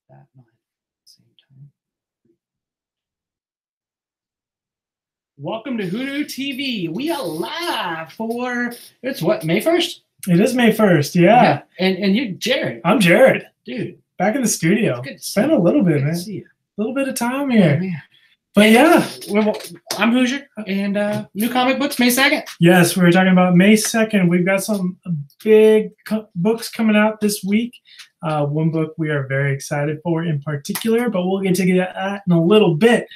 that not at the same time. Welcome to WhoDooTV. We are live for, it's what, May 1st? It is May 1st, yeah. And you're Jared. I'm Jared. Dude. Back in the studio. Good to It's been a little bit, man. See you. A little bit of time here. Man. But yeah. I'm Hoosier, and new comic books, May 2nd. Yes, we were talking about May 2nd. We've got some big books coming out this week. One book we are very excited for in particular, but we'll get to that in a little bit.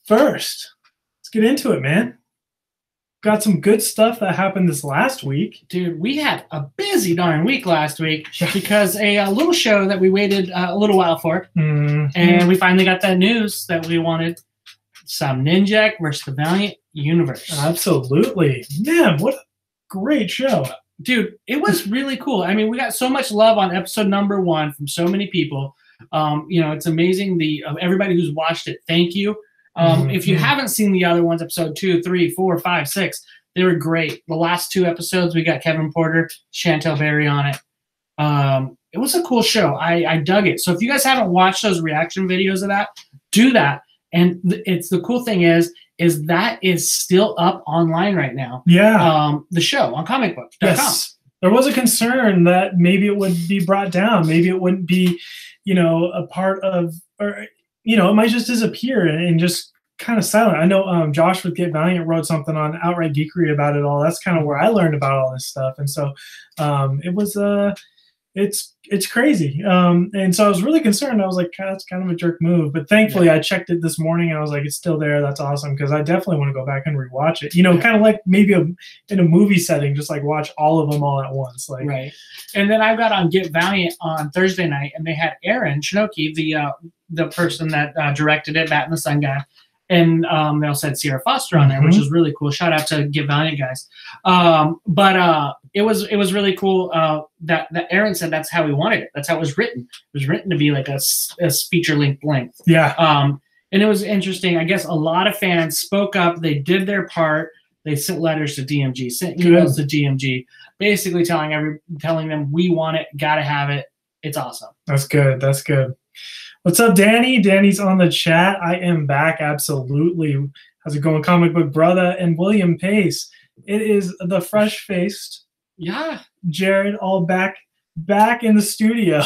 First, let's get into it, man. Got some good stuff that happened this last week. Dude, we had a busy darn week last week because a little show that we waited a little while for, and we finally got that news that we wanted. Some Ninjak versus the Valiant Universe. Absolutely. Man, what a great show. Dude, it was really cool. I mean, we got so much love on episode number 1 from so many people. It's amazing. Everybody who's watched it, thank you. If you haven't seen the other ones, episode 2, 3, 4, 5, 6, they were great. The last 2 episodes, we got Kevin Porter, Chantel Berry on it. It was a cool show. I dug it. So if you guys haven't watched those reaction videos of that, do that. And it's the cool thing is that is still up online right now. Yeah. The show on comicbook.com. Yes. There was a concern that maybe it would be brought down. Maybe it wouldn't be, a part of, or it might just disappear and just kind of silent. I know Josh with Get Valiant wrote something on Outright Geekery about it all. That's kind of where I learned about all this stuff. And so it was it's crazy. And so I was really concerned. I was like, that's kind of a jerk move. But thankfully I checked it this morning and I was like, it's still there. That's awesome, because I definitely want to go back and rewatch it. Kind of like maybe in a movie setting, just like watch all of them all at once. Right. And then I got on Get Valiant on Thursday night, and they had Aaron Shinoki, the person that directed it, Bat in the Sun guy. And they also had Sierra Foster on there, which is really cool. Shout out to Get Valiant guys. But it was really cool that Aaron said that's how he wanted it. That's how it was written. It was written to be like a feature length. Yeah. And it was interesting. I guess a lot of fans spoke up. They did their part. They sent letters to DMG, sent emails to DMG, basically telling them we want it, gotta have it. It's awesome. That's good. That's good. What's up, Danny? Danny's on the chat. I am back, absolutely. How's it going, comic book brother? And William Pace. It is the fresh-faced Jared, all back in the studio.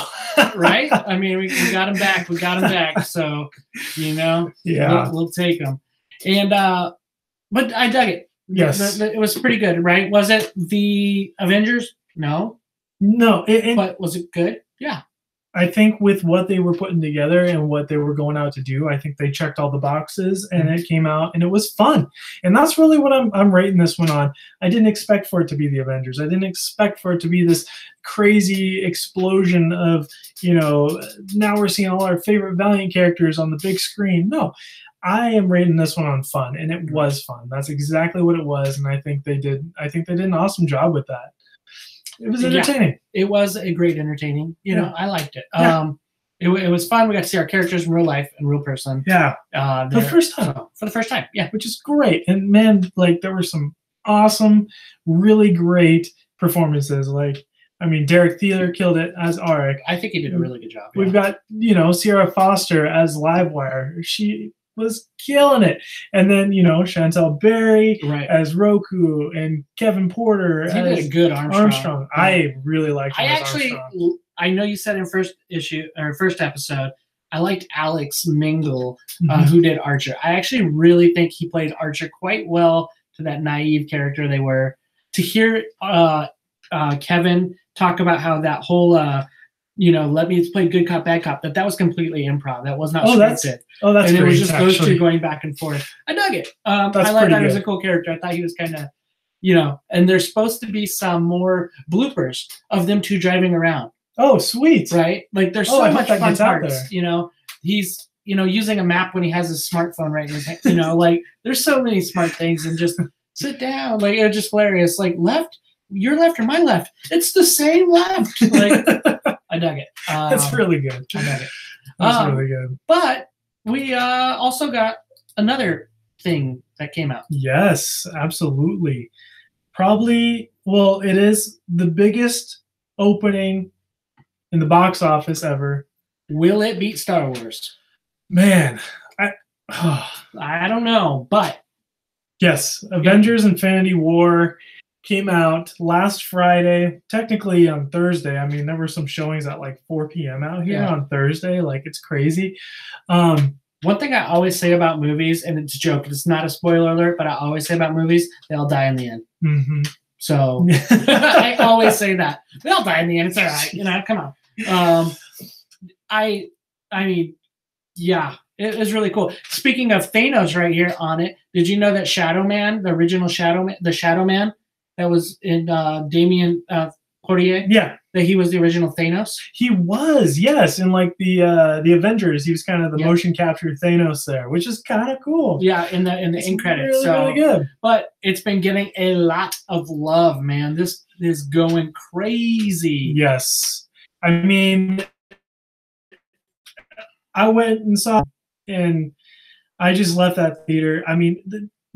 Right? I mean, we got him back. We got him back. So, we'll take him. And but I dug it. Yes. It was pretty good, right? Was it the Avengers? No. But was it good? Yeah. I think with what they were putting together and what they were going out to do, I think they checked all the boxes, and it came out and it was fun. And that's really what I'm rating this one on. I didn't expect for it to be the Avengers. I didn't expect for it to be this crazy explosion of, now we're seeing all our favorite Valiant characters on the big screen. No, I am rating this one on fun, and it was fun. That's exactly what it was. And I think they did an awesome job with that. It was entertaining. Yeah, it was a great entertaining. I liked it. It was fun. We got to see our characters in real life and real person. Yeah. For the first time. For the first time. Yeah. Which is great. And man, there were some awesome, really great performances. Derek Thieler killed it as Arik. I think he did a really good job. We've got, Sierra Foster as Livewire. She was killing it. And then, Chantel Berry as Roku, and Kevin Porter he did a good Armstrong. I really liked him Armstrong. I know you said in first episode, I liked Alex Mingle, who did Archer. I actually really think he played Archer quite well to that naive character they were. To hear Kevin talk about how that whole let me play good cop, bad cop, that was completely improv. That was not scripted. That's and great, it was just actually. Those two going back and forth. I dug it. I like that he was a cool character. I thought he was kind of, and there's supposed to be some more bloopers of them two driving around. Oh, sweet. Right? There's so much fun parts. He's, using a map when he has his smartphone right in his hand. There's so many smart things, and just sit down. It was just hilarious. Left, your left or my left? It's the same left. I dug it. That's really good. I dug it. That's really good. But we also got another thing that came out. Yes, absolutely. It is the biggest opening in the box office ever Will it beat Star Wars? Man, I don't know, but yes, Avengers Infinity War came out last Friday, technically on Thursday. I mean, there were some showings at like 4 p.m. out here on Thursday. Like, it's crazy. One thing I always say about movies, and it's a joke, it's not a spoiler alert, but I always say about movies, they all die in the end. Mm-hmm. So I always say that. They all die in the end. It's all right. You know, come on. I mean, yeah, it was really cool. Speaking of Thanos right here on it, did you know that Shadow Man, the original Shadow Man that was in Damien Poirier? Yeah. That he was the original Thanos? He was, yes. In like the Avengers, he was kind of the motion capture Thanos there, which is kind of cool. Yeah, in the end credits. Really, really good. But it's been getting a lot of love, man. This is going crazy. Yes. I mean, I went and saw it, and I just left that theater. I mean,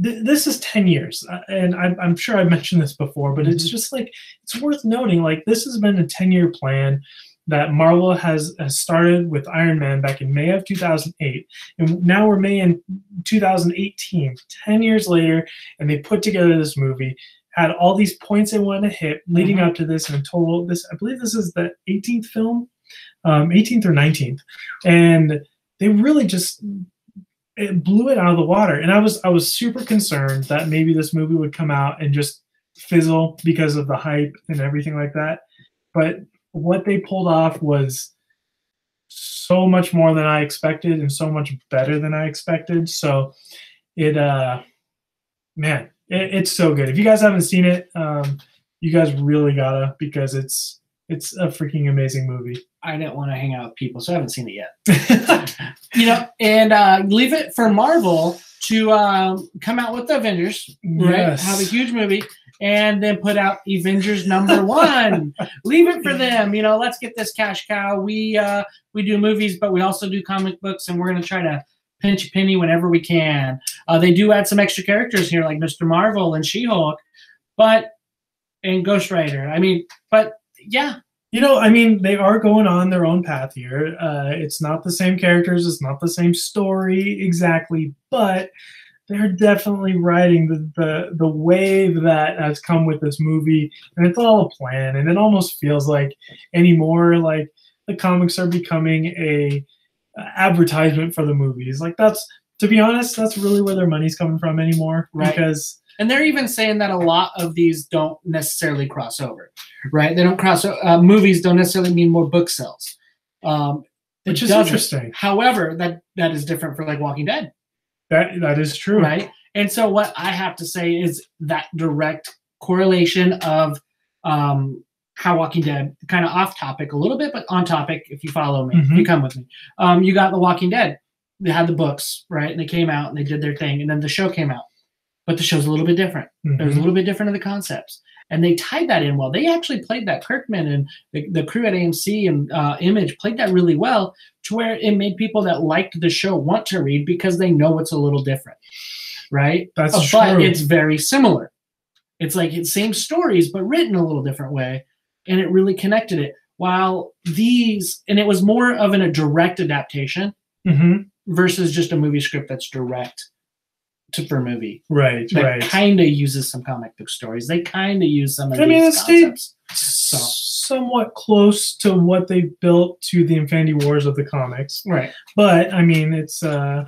this is 10 years, and I'm sure I've mentioned this before, but it's just like, it's worth noting, like, this has been a 10-year plan that Marvel has started with Iron Man back in May of 2008, and now we're May in 2018, 10 years later, and they put together this movie, had all these points they wanted to hit leading up to this, and in total, I believe this is the 18th film, 18th or 19th, and they really just it blew it out of the water. And I was super concerned that maybe this movie would come out and just fizzle because of the hype and everything like that. But what they pulled off was so much more than I expected and so much better than I expected. So it man, it's so good. If you guys haven't seen it, you guys really gotta, because it's a freaking amazing movie. I didn't want to hang out with people, so I haven't seen it yet. You know, and leave it for Marvel to come out with the Avengers, right? Have a huge movie, and then put out Avengers #1. Leave it for them. You know, let's get this cash cow. We do movies, but we also do comic books, and we're gonna try to pinch a penny whenever we can. They do add some extra characters here, like Mr. Marvel and She-Hulk, and Ghost Rider. I mean, but yeah. You know, I mean, they are going on their own path here. It's not the same characters. It's not the same story exactly, but they're definitely riding the wave that has come with this movie, and it's all a plan. And it almost feels like anymore, like the comics are becoming a advertisement for the movies. Like, that's, to be honest, that's really where their money's coming from anymore. Right. Because and they're even saying that a lot of these don't necessarily cross over, right? They don't cross. Movies don't necessarily mean more book sales, which is interesting. However, that is different for like Walking Dead. That is true, right? And so what I have to say is that direct correlation of how Walking Dead, kind of off topic a little bit, but on topic if you follow me, if you come with me. You got The Walking Dead. They had the books, right? And they came out and they did their thing, and then the show came out. But the show's a little bit different. There's a little bit different of the concepts. And they tied that in well. They actually played that. Kirkman and the crew at AMC and Image played that really well, to where it made people that liked the show want to read because they know it's a little different, right? That's true. But it's very similar. It's like it's same stories, but written a little different way. And it really connected it. While these, and it was more of a direct adaptation versus just a movie script that's direct for a movie. Right, that kind of uses some comic book stories. They kind of use some of these concepts. Somewhat close to what they built to the Infinity Wars of the comics. Right. But, I mean, it's, yeah,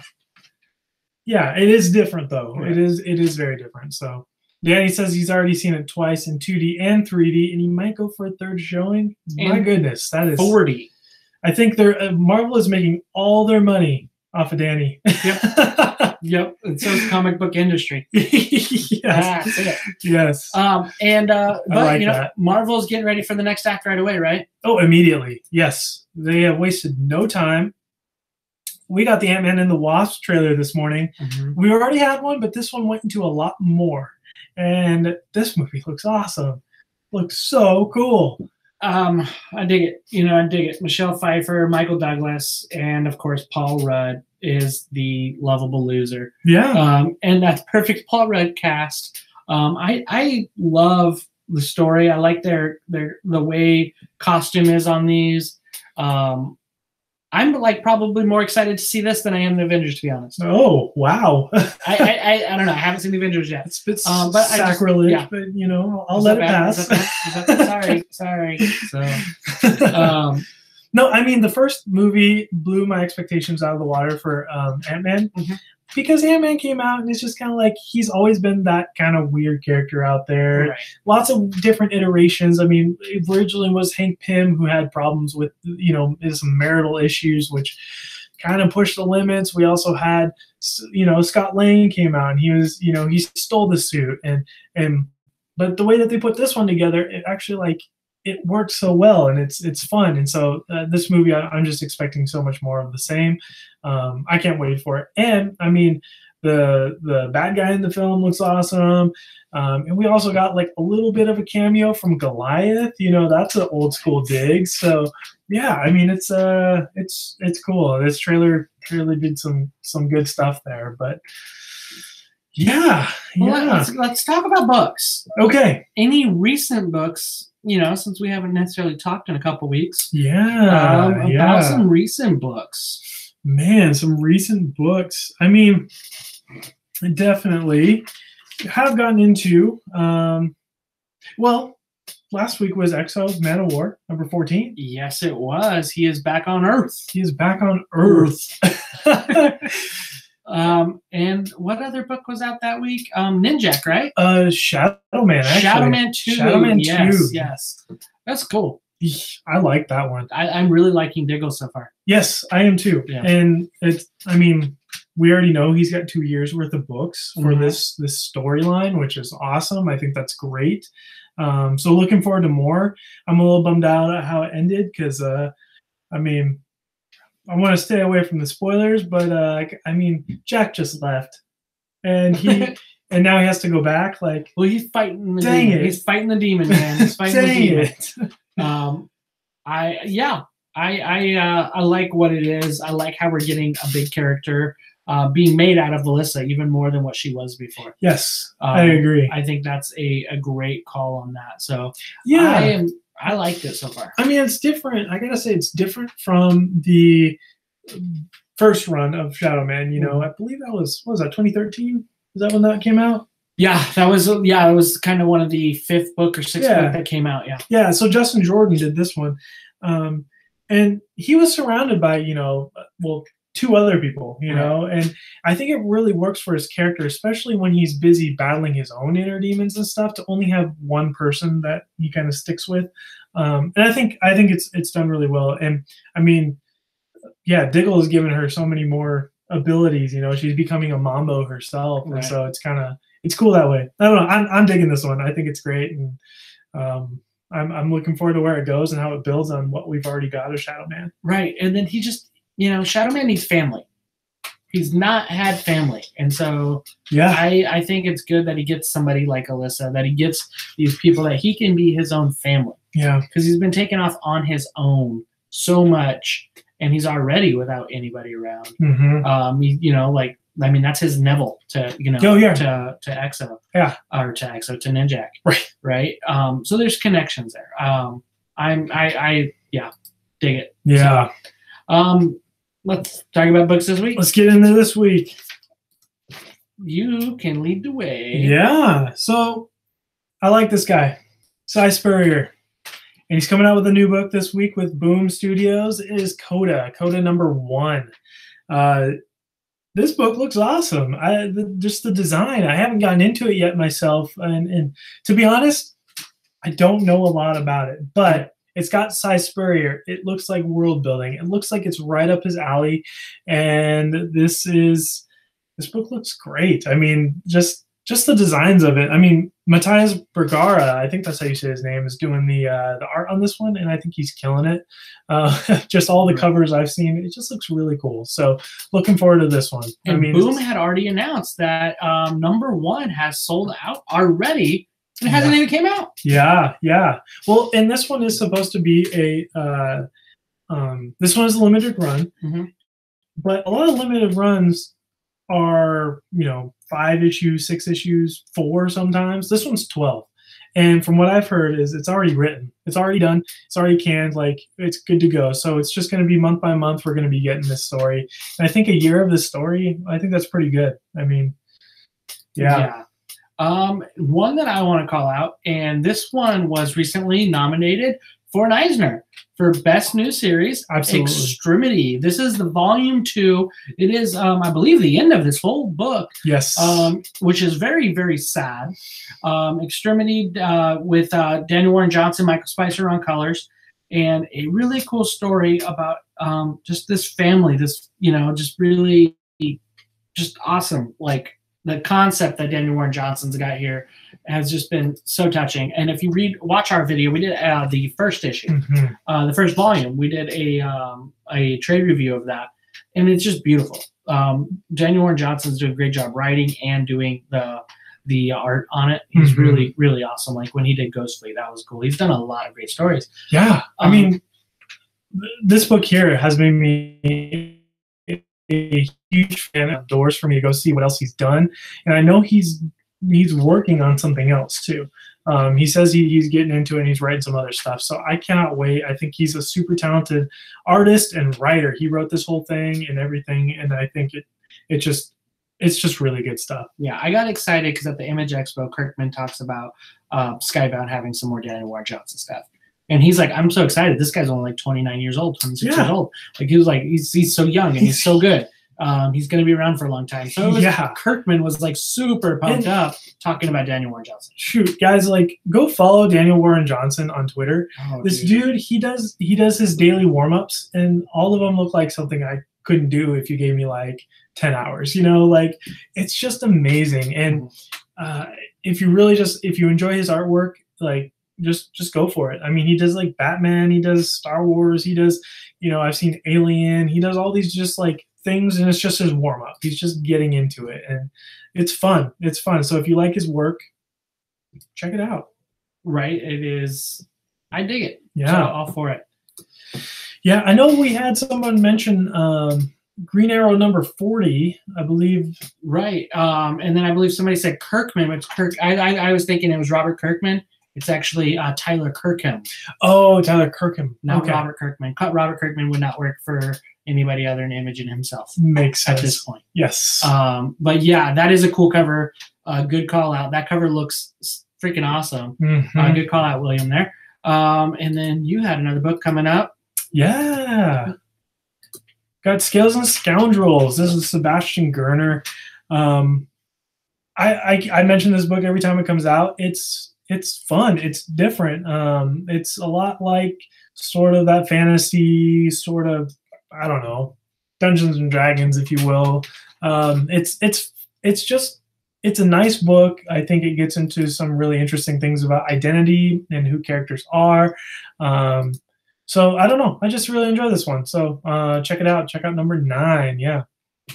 it is different, though. Right. It is very different. So, Danny says he's already seen it twice in 2D and 3D, and he might go for a third showing. My goodness, that is 40. I think Marvel is making all their money off of Danny. Yep. Yep. And so is the comic book industry. Yes. That's it. Yes. But like you know, that. Marvel's getting ready for the next act right away, right? Oh, immediately. Yes. They have wasted no time. We got the Ant-Man and the Wasp trailer this morning. We already had one, but this one went into a lot more. And this movie looks awesome. Looks so cool. I dig it. You know, I dig it. Michelle Pfeiffer, Michael Douglas, and of course Paul Rudd is the lovable loser. Yeah. And that's perfect Paul Rudd cast. I love the story. I like the way costume is on these. I'm like probably more excited to see this than I am the Avengers, to be honest. Oh wow! I don't know. I haven't seen the Avengers yet. It's a bit but sacrilege, but you know, I'll let it pass. Sorry. So, no, I mean the first movie blew my expectations out of the water for Ant-Man. Because Ant-Man came out and it's just kind of like he's always been that kind of weird character out there. Right. Lots of different iterations. I mean, originally was Hank Pym who had problems with, you know, some marital issues, which kind of pushed the limits. We also had, you know, Scott Lang came out and he was, you know, he stole the suit but the way that they put this one together, it actually like it works so well and it's fun. And so this movie, I'm just expecting so much more of the same. I can't wait for it. And I mean, the bad guy in the film looks awesome. And we also got like a little bit of a cameo from Goliath. You know, that's an old school dig. So yeah, I mean, it's cool. This trailer did some good stuff there, but yeah. Let's talk about books. Okay. Any recent books, you know, since we haven't necessarily talked in a couple weeks. About some recent books. Man, some recent books. I mean, definitely have gotten into. Well, last week was Exo Man of War number 14. Yes, it was. He is back on Earth. He is back on Earth. And what other book was out that week? Ninjak, right? Shadow Man. Actually. Shadow Man 2. Shadow Man 2. Yes. That's cool. I like that one. I'm really liking Diggle so far. Yes, I am too. Yeah. And I mean, we already know he's got 2 years worth of books for this storyline, which is awesome. I think that's great. So looking forward to more. I'm a little bummed out at how it ended because, I mean, I want to stay away from the spoilers, but I mean, Jack just left, and and now he has to go back. Like, well, he's fighting the dang demon. it. He's fighting the demon, man. He's fighting the demon. It. I like what it is. I like how we're getting a big character being made out of Alyssa even more than what she was before. Yes, I agree. I think that's a great call on that. So yeah, I liked it so far. I mean, it's different. I gotta say, it's different from the first run of Shadow Man. You know, I believe that was 2013? Is that when that came out? Yeah, it was kind of one of the 5th book or 6th book that came out. Yeah. So Justin Jordan did this one, and he was surrounded by 2 other people, you know, and I think it really works for his character, especially when he's busy battling his own inner demons and stuff, to only have one person that he kind of sticks with. And I think it's done really well. And I mean, yeah, Diggle has given her so many more abilities, you know, she's becoming a Mambo herself. And so it's cool that way. I don't know. I'm digging this one. I think it's great. And I'm looking forward to where it goes and how it builds on what we've already got as Shadow Man. Right. And then he just, you know, Shadow Man needs family. He's not had family. And so I think it's good that he gets somebody like Alyssa, that he gets these people that he can be his own family. Yeah. Because he's been taken off on his own so much, and he's already without anybody around. You know, like, I mean, that's his Neville to, you know, to Exo. Yeah. Or to Exo, to Ninjak. Right. So there's connections there. I dig it. Yeah. So, let's talk about books this week. Let's get into this week. You can lead the way. Yeah. So I like this guy, Cy Spurrier. And he's coming out with a new book this week with Boom Studios. It is Coda number 1. This book looks awesome. Just the design. I haven't gotten into it yet myself. And to be honest, I don't know a lot about it. But it's got Cy Spurrier. It looks like world building. It looks like it's right up his alley. And this book looks great. I mean, just the designs of it. I mean, Matthias Bergara, I think that's how you say his name, is doing the art on this one, and I think he's killing it. Just all the covers I've seen, it just looks really cool. So looking forward to this one. And I mean, Boom had already announced that number 1 has sold out already. It hasn't even came out. Yeah. Well, and this one is supposed to be this one is a limited run, but a lot of limited runs are, 5 issues, 6 issues, 4 sometimes. This one's 12, And from what I've heard is it's already written. It's already done. It's already canned. Like, it's good to go. So it's just going to be month by month. We're going to be getting this story. And I think a year of this story, I think that's pretty good. I mean, yeah. One that I want to call out, and this one was recently nominated for an Eisner for Best New Series. Absolutely. Extremity. This is the volume 2. It is, I believe, the end of this whole book. Yes. Which is very, very sad. Extremity with Daniel Warren Johnson, Michael Spicer on colors, and a really cool story about just this family. This, just really, just awesome. Like, the concept that Daniel Warren Johnson's got here has just been so touching. And if you watch our video, we did the first issue, the first volume. We did a trade review of that, and it's just beautiful. Daniel Warren Johnson's doing a great job writing and doing the art on it. He's really, really awesome. Like when he did Ghostly, that was cool. He's done a lot of great stories. Yeah, I mean, this book here has made me a huge fan of doors for me to go see what else he's done, and I know he's working on something else too. He says he's getting into it and he's writing some other stuff, so I cannot wait. I think he's a super talented artist and writer. He wrote this whole thing and everything, and I think it's just really good stuff. Yeah, I got excited because at the Image Expo, Kirkman talks about Skybound having some more Daniel Warren Johnson stuff. And he's like, I'm so excited. This guy's only like 29 years old, 26 years old. Like he was like, he's so young and he's so good. He's going to be around for a long time. So it was, Kirkman was like super pumped up talking about Daniel Warren Johnson. Shoot, guys, like go follow Daniel Warren Johnson on Twitter. This dude, he does his daily warm-ups, and all of them look like something I couldn't do if you gave me like 10 hours. Like it's just amazing. And if you enjoy his artwork, like just go for it. I mean, he does like Batman, he does Star Wars, he does, I've seen Alien, he does all these just like things, and it's just his warm up. He's just getting into it, and it's fun. It's fun. So if you like his work, check it out. Right. It is. I dig it. Yeah. So all for it. Yeah. I know we had someone mention Green Arrow number 40, I believe. Right. And then I believe somebody said Kirkman, which I was thinking it was Robert Kirkman. It's actually Tyler Kirkham. Oh, Tyler Kirkham. Not Robert Kirkman. Robert Kirkman would not work for anybody other than Image and himself. Makes sense. At this point. Yes. But yeah, that is a cool cover. Good call out. That cover looks freaking awesome. Good call out, William, there. And then you had another book coming up. Yeah. Got Skills and Scoundrels. This is Sebastian Gerner. I mention this book every time it comes out. It's fun. It's different. It's a lot like sort of that fantasy sort of, I don't know, Dungeons and Dragons, if you will. It's a nice book. I think it gets into some really interesting things about identity and who characters are. So I don't know. I just really enjoy this one. So check it out. Check out number 9. Yeah.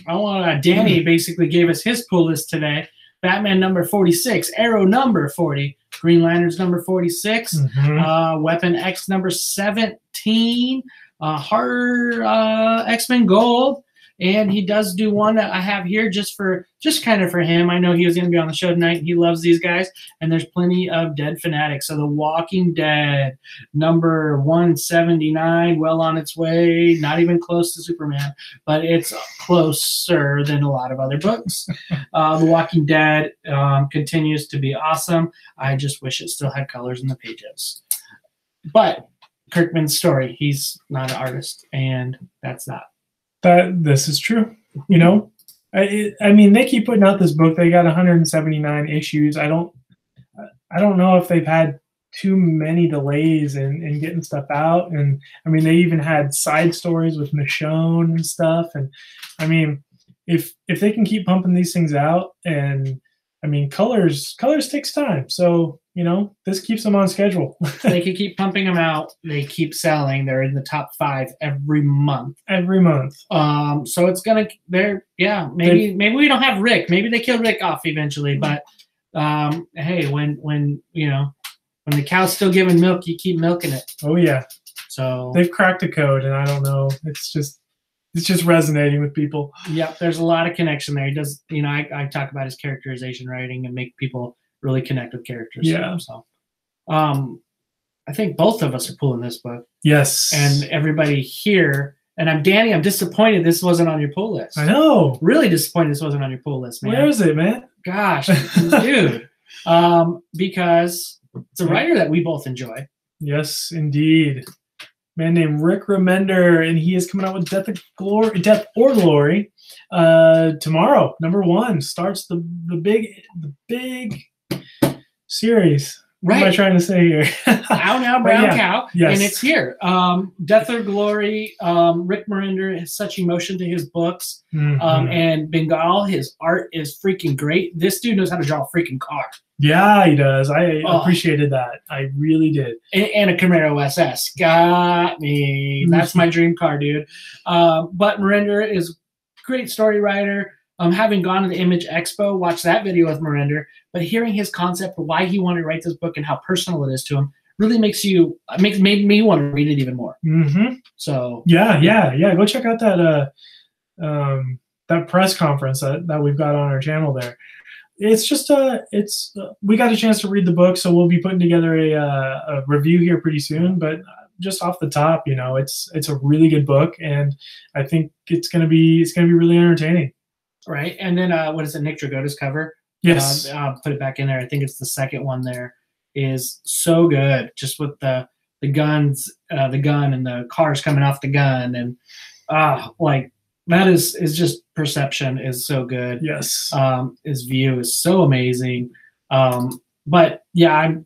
Danny basically gave us his pull list today. Batman number 46, Arrow number 40, Green Lanterns number 46, Weapon X number 17, X-Men Gold, and he does do one that I have here just kind of for him. I know he was going to be on the show tonight. He loves these guys, and there's plenty of Dead fanatics. So The Walking Dead number 179, well on its way, not even close to Superman, but it's closer than a lot of other books. The Walking Dead continues to be awesome. I just wish it still had colors in the pages. But Kirkman's story, he's not an artist, and that's that. This is true. I mean, they keep putting out this book. They got 179 issues. I don't know if they've had too many delays in getting stuff out. And I mean, they even had side stories with Michonne and stuff. And I mean, if they can keep pumping these things out, and I mean, colors takes time. So, this keeps them on schedule. They can keep pumping them out. They keep selling. They're in the top 5 every month. So it's gonna. Maybe we don't have Rick. Maybe they kill Rick off eventually. But hey, when the cow's still giving milk, you keep milking it. Oh yeah. So they've cracked a code, and I don't know. It's just resonating with people. Yep, there's a lot of connection there. He does. I talk about his characterization writing and make people really connect with characters. Yeah. So I think both of us are pulling this book. Yes. And everybody here. And I'm disappointed this wasn't on your pull list. I know. Really disappointed this wasn't on your pull list, man. Where is it, man? Gosh, dude. Because it's a writer that we both enjoy. Yes, indeed. Man named Rick Remender, and he is coming out with Death or Glory tomorrow. #1 starts the big series. What am I trying to say here? Ow Now Brown Cow. Yes. And it's here. Death or Glory. Rick Remender has such emotion to his books. And Bengal, his art is freaking great. This dude knows how to draw a freaking car. Yeah, he does. I appreciated that. I really did. And a Camaro SS. Got me. That's my dream car, dude. But Remender is a great story writer. Having gone to the Image Expo, watched that video with Remender, but hearing his concept of why he wanted to write this book and how personal it is to him really made me want to read it even more. So yeah. Go check out that that press conference that we've got on our channel there. It's just we got a chance to read the book, so we'll be putting together a review here pretty soon. But just off the top, it's a really good book, and I think it's gonna be really entertaining. Right, and then what is it? Nick Dragotta's cover. Yes, I'll put it back in there. I think it's the second one. There is so good, just with the guns, the gun, and the cars coming off the gun, and like that is just perception is so good. Yes, his view is so amazing. But yeah, I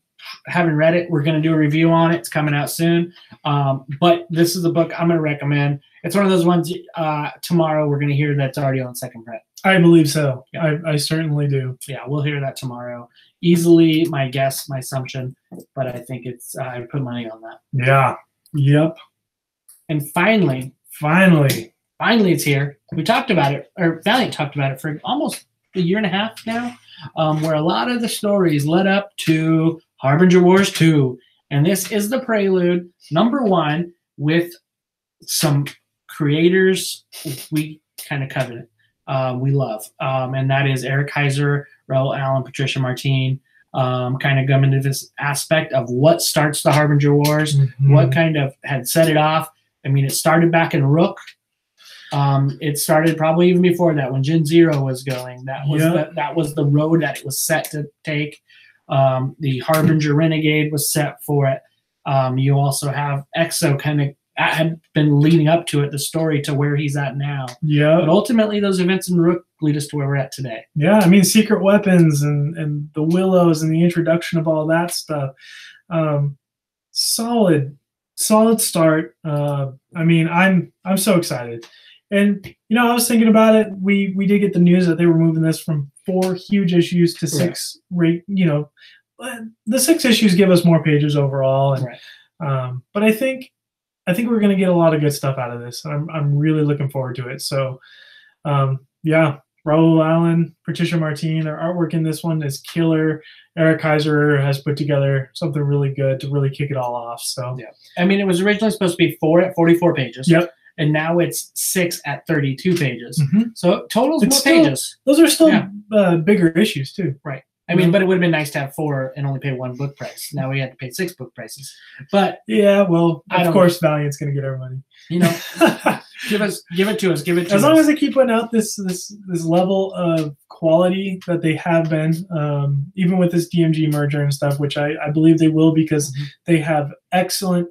haven't read it. We're gonna do a review on it. It's coming out soon. But this is the book I'm gonna recommend. It's one of those ones tomorrow we're gonna hear that's already on second print. I believe so. Yeah. I certainly do. Yeah, we'll hear that tomorrow. Easily my guess, my assumption, but I think it's I put money on that. Yeah. Yep. And finally it's here. We talked about it, or Valiant talked about it for almost a year and a half now, where a lot of the stories led up to Harbinger Wars 2. And this is the prelude, #1, with some creators we kind of covet. We love. And that is Eric Heiser, Raul Allen, Patricia Martin, kind of come into this aspect of what starts the Harbinger Wars, what kind of had set it off. I mean, it started back in Rook. It started probably even before that when Gen Zero was going. That was the road that it was set to take. The Harbinger Renegade was set for it. You also have Exo kind of had been leading up to it, the story to where he's at now. Yeah. But ultimately, those events in Rook lead us to where we're at today. Yeah, I mean, secret weapons and the Willows and the introduction of all that stuff. Solid start. I mean, I'm so excited. And I was thinking about it. We did get the news that they were moving this from 4 huge issues to 6. Right. The 6 issues give us more pages overall. And, but I think we're going to get a lot of good stuff out of this. I'm really looking forward to it. So, yeah, Raul Allen, Patricia Martin, their artwork in this one is killer. Eric Heiser has put together something really good to really kick it all off. So, yeah, I mean, it was originally supposed to be 4 at 44 pages. Yep. And now it's 6 at 32 pages. So totals more pages. Those are still bigger issues too. Right. I mean, but it would have been nice to have 4 and only pay 1 book price. Now we had to pay 6 book prices. But yeah, well, of course, Valiant's going to get our money. Give it to us. As long as they keep putting out this level of quality that they have been, even with this DMG merger and stuff, which I believe they will, because they have excellent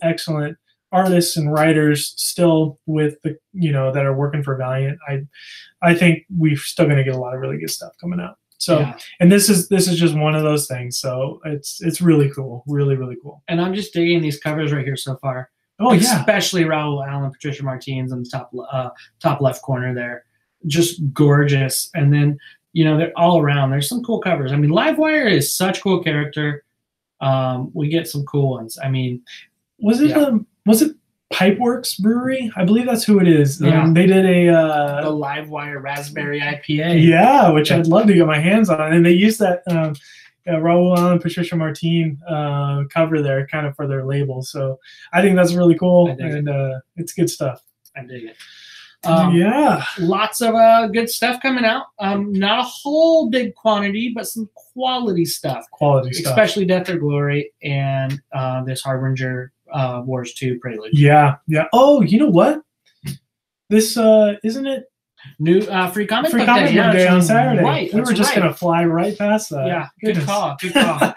artists and writers still with the that are working for Valiant. I think we're still going to get a lot of really good stuff coming out. So, and this is just one of those things. So it's really cool, really cool. And I'm just digging these covers right here so far. Oh yeah, especially Raul Allen, Patricia Martin's on the top left corner there, just gorgeous. And then they're all around. There's some cool covers. I mean, Livewire is such a cool character. We get some cool ones. I mean, was it Pipeworks Brewery? I believe that's who it is. Yeah. They did the Livewire Raspberry IPA. Yeah, which I'd love to get my hands on. And they used that Raul Allen, Patricia Martin cover there kind of for their label. So I think that's really cool. And it's good stuff. I dig it. Yeah. Lots of good stuff coming out. Not a whole big quantity, but some quality stuff. Quality stuff. Especially Death or Glory and this Harbinger Wars 2 Prelude. Yeah, yeah. Oh, you know what? This isn't it? New Free Comic Book Day on Saturday. Right, we were just gonna fly right past that. Yeah, good call. Good call.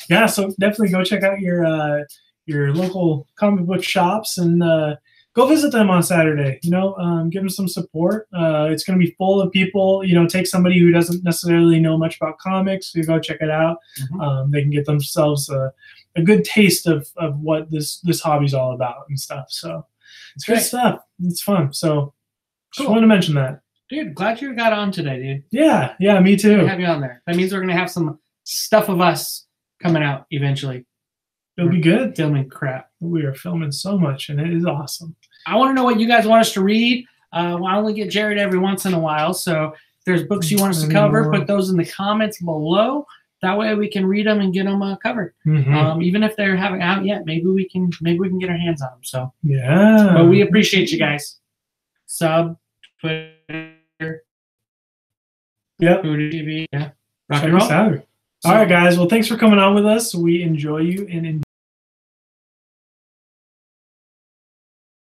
Yeah, so definitely go check out your local comic book shops and go visit them on Saturday. You know, give them some support. It's gonna be full of people. You know, take somebody who doesn't necessarily know much about comics to go check it out. They can get themselves a good taste of what this hobby's all about and stuff. So it's good stuff. It's fun. So just wanted to mention that. Dude, glad you got on today, dude. Yeah, yeah, me too. Have you on there. That means we're gonna have some stuff of us coming out eventually. It'll be good. Filming crap. We are filming so much, and it is awesome. I want to know what you guys want us to read. I only get Jared every once in a while, so if there's books you want us to cover, put those in the comments below. That way we can read them and get them covered. Even if they haven't out yet, maybe we can get our hands on them. So yeah. But we appreciate you guys. Sub, Twitter, WhoDooTV, yeah. Rock and roll. All right, guys. Well, thanks for coming on with us. We enjoy you and